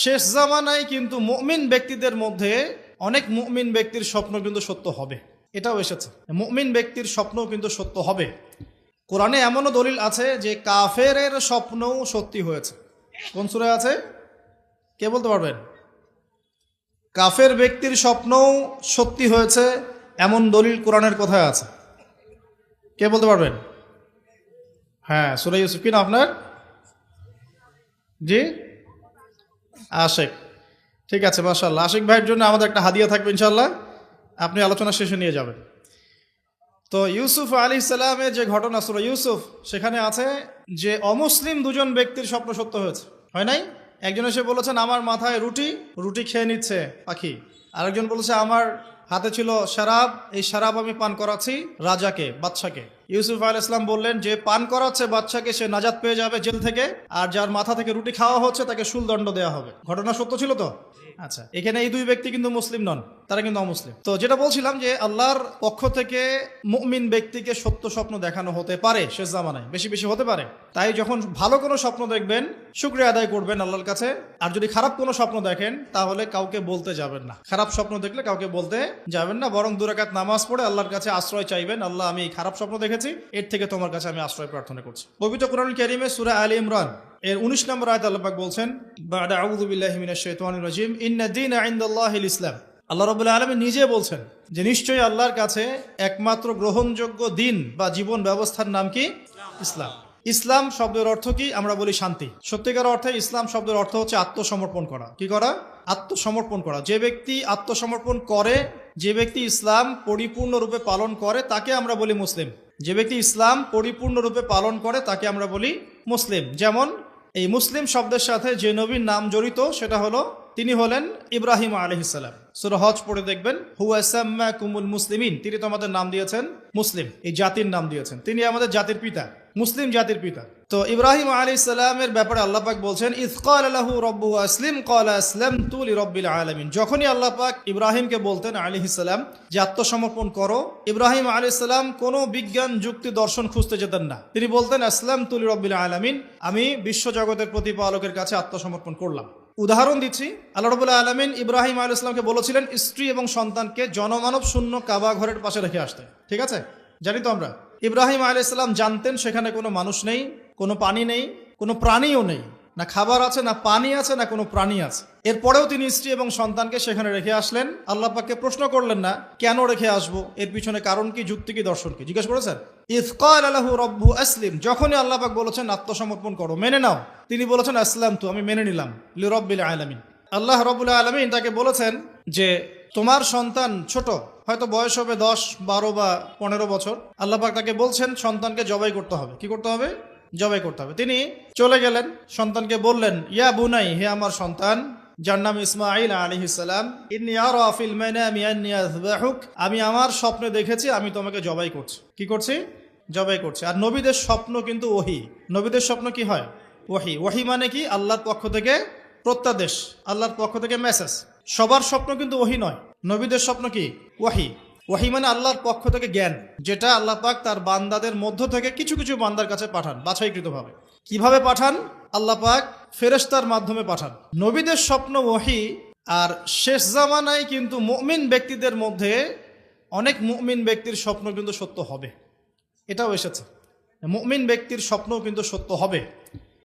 শেষ জামানায় কিন্তু মুমিন ব্যক্তিদের মধ্যে অনেক মুমিন ব্যক্তির স্বপ্ন কিন্তু সত্য হবে, এটাও এসেছে। মুমিন ব্যক্তির স্বপ্নও কিন্তু সত্য হবে। কোরআনে এমনও দলিল আছে যে কাফেরের স্বপ্নও সত্যি হয়েছে। কোন সূরায় আছে কে বলতে পারবেন? কাফের ব্যক্তির স্বপ্নও সত্যি হয়েছে এমন দলিল কোরআনের কোথায় আছে? কে বলতে পারবেন? হ্যাঁ, সূরা ইউসুফ। কি না আপনার? জি, আশিক। ঠিক আছে, মাশাআল্লাহ। আশিক ভাইয়ের জন্য আমাদের একটা হাদিয়া থাকবে ইনশাআল্লাহ, আপনি আলোচনা শেষে নিয়ে যাবেন। তো ইউসুফ আলাইহিস সালামের যে ঘটনা সূরা ইউসুফ, সেখানে আছে যে অমুসলিম দুজন ব্যক্তির স্বপ্ন সত্য হয়েছে, হয় নাই? একজন এসে বলেছেন আমার মাথায় রুটি, রুটি খেয়ে নিচ্ছে পাখি। আরেকজন বলেছে আমার হাতে ছিল শরাব, এই শরাব আমি পান করাচ্ছি রাজাকে, বাদশাকে। ইউসুফ আলাইহিস সালাম বললেন যে পান করাচ্ছে বাদশাকে সে নাজাত পেয়ে যাবে জেল থেকে, আর যার মাথা থেকে রুটি খাওয়া হচ্ছে তাকে শুলদণ্ড দেওয়া হবে। ঘটনা সত্য ছিল তো? আচ্ছা, এখানে এই দুই ব্যক্তি কিন্তু মুসলিম নন, তারা কিন্তু অমুসলিম। তো যেটা বলছিলাম যে আল্লাহর পক্ষ থেকে মুমিন ব্যক্তিকে সত্য স্বপ্ন দেখানো হতে পারে শেষ জামানায়, বেশি বেশি হতে পারে। তাই যখন ভালো কোনো স্বপ্ন দেখবেন শুকরিয়া আদায় করবেন আল্লাহর কাছে। আর যদি খারাপ কোনো স্বপ্ন দেখেন তাহলে কাউকে বলতে যাবেন না। খারাপ স্বপ্ন দেখলে কাউকে বলতে যাবেন না, বরং 2 রাকাত নামাজ পড়ে আল্লাহর কাছে আশ্রয় চাইবেন। আল্লাহ, আমি এই খারাপ স্বপ্ন দেখেছি, এর থেকে তোমার কাছে আমি আশ্রয় প্রার্থনা করছি। পবিত্র কোরআনুল কারীমে সূরা আলে ইমরান এর 19 নম্বর আয়াতে আল্লাহ পাক বলছেন, বা'দা আউযু বিল্লাহি মিনাশ শাইতানির রাজিম, ইন্না দীনা ইনদাল্লাহিল ইসলাম। আল্লাহ রাব্বুল আলামিন নিজে বলছেন যে নিশ্চয়ই আল্লাহর কাছে একমাত্র গ্রহণযোগ্য দিন বা জীবন ব্যবস্থার নাম কি? ইসলাম। ইসলাম শব্দের অর্থ কি? আমরা বলি শান্তি। সত্যিকার অর্থে ইসলাম শব্দের অর্থ হচ্ছে আত্মসমর্পণ করা। কি করা? আত্মসমর্পণ করা। যে ব্যক্তি আত্মসমর্পণ করে, যে ব্যক্তি ইসলাম পরিপূর্ণরূপে পালন করে, তাকে আমরা বলি মুসলিম। যে ব্যক্তি ইসলাম পরিপূর্ণরূপে পালন করে তাকে আমরা বলি মুসলিম। যেমন এই মুসলিম শব্দের সাথে যে নবীর নাম জড়িত সেটা হলো, তিনি হলেন ইব্রাহিম আলাইহিস সালাম। সূরা হজ পড়ে দেখবেন, হুয়া সাম্মাকুমুল মুসলিমিন, তিনি তো আমাদের নাম দিয়েছেন মুসলিম, এই জাতির নাম দিয়েছেন। তিনি আমাদের জাতির পিতা, মুসলিম জাতির পিতা। তো ইব্রাহিম আলাইহিস সালামের ব্যাপারে আল্লাহ পাক বলছেন, ইয ক্বালা লাহু রাব্বুহু আসলিম ক্বালা আসলামতু লিরাব্বিল আলামিন। যখনই আল্লাহ পাক ইব্রাহিমকে বলতেন আলাইহিস সালাম যে আত্মসমর্পণ করো, ইব্রাহিম আলাইহিস সালাম কোনো বিজ্ঞান যুক্তি দর্শন খুঁজতে যেতেন না। তিনি বলতেন আসলামতু লিরাব্বিল আলামিন, আমি বিশ্বজগতের প্রতিপালকের কাছে আত্মসমর্পণ করলাম। উদাহরণ দিচ্ছি, আল্লাহ রাব্বুল আলামিন ইব্রাহিম আলাইহিস সালামকে বলেছিলেন স্ত্রী এবং সন্তানকে জনমানব শূন্য কাবা ঘরের পাশে রেখে আসতে। ঠিক আছে, জানি তো আমরা। ইব্রাহিম আলাইহিস সালাম জানতেন সেখানে কোনো মানুষ নেই, কোনো পানি নেই, কোনো প্রাণীও নেই, না খাবার আছে, না পানি আছে, না কোনো প্রাণী আছে। এরপরেও তিনি স্ত্রী এবং সন্তানকে সেখানে রেখে আসলেন। আল্লাহ পাককে প্রশ্ন করলেন না কেন রেখে আসবো, এর পিছনে কারণ কি, যুক্তি কি, দর্শন কি, জিজ্ঞেস করেছেন? ইয ক্বালা লাহু রাব্বুহু আসলিম, যখনই আল্লাহ পাক বলেছেন আত্মসমর্পণ করো, মেনে নাও, তিনি বলেছেন আসলামতু, আমি মেনে নিলাম, লিরাব্বিল আলামিন। আল্লাহ রাব্বুল আলামিন তাকে বলেছেন যে তোমার সন্তান ছোট, হয়তো বয়স হবে 10, 12 বা 15 বছর। আল্লাহ পাক তাকে বলছেন সন্তানকে জবাই করতে হবে। কি করতে হবে? জবাই করতে হবে। তিনি চলে গেলেন, সন্তানকে বললেন, ইয়া বুনাই, হে আমার সন্তান, যার নাম ইসমাঈল আলাইহিস সালাম, ইন্নী আরা ফিল মানামি আন্নী আযবাহুক, আমি আমার স্বপ্নে দেখেছি আমি তোমাকে জবাই করছি। কি করছি? জবাই করছি। আর নবীদের স্বপ্ন কিন্তু ওহী। নবীদের স্বপ্ন কি হয়? ওহী। ওহী মানে কি? আল্লাহর পক্ষ থেকে প্রত্যাদেশ, আল্লাহর পক্ষ থেকে মেসেজ। সবার স্বপ্ন কিন্তু ওহী নয়। নবীদের স্বপ্ন কি? ওহী। ওহী মানে আল্লাহর পক্ষ থেকে জ্ঞান, যেটা আল্লাহ পাক তার বান্দাদের মধ্য থেকে কিছু কিছু বান্দার কাছে পাঠান বাছাইকৃতভাবে। কিভাবে পাঠান? আল্লাহ পাক ফেরেশতার মাধ্যমে পাঠান। নবীদের স্বপ্ন ওহী। আর শেষ জামানায় কিন্তু মুমিন ব্যক্তিদের মধ্যে অনেক মুমিন ব্যক্তির স্বপ্ন কিন্তু সত্য হবে, এটাও এসেছে। মুমিন ব্যক্তির স্বপ্নও কিন্তু সত্য হবে।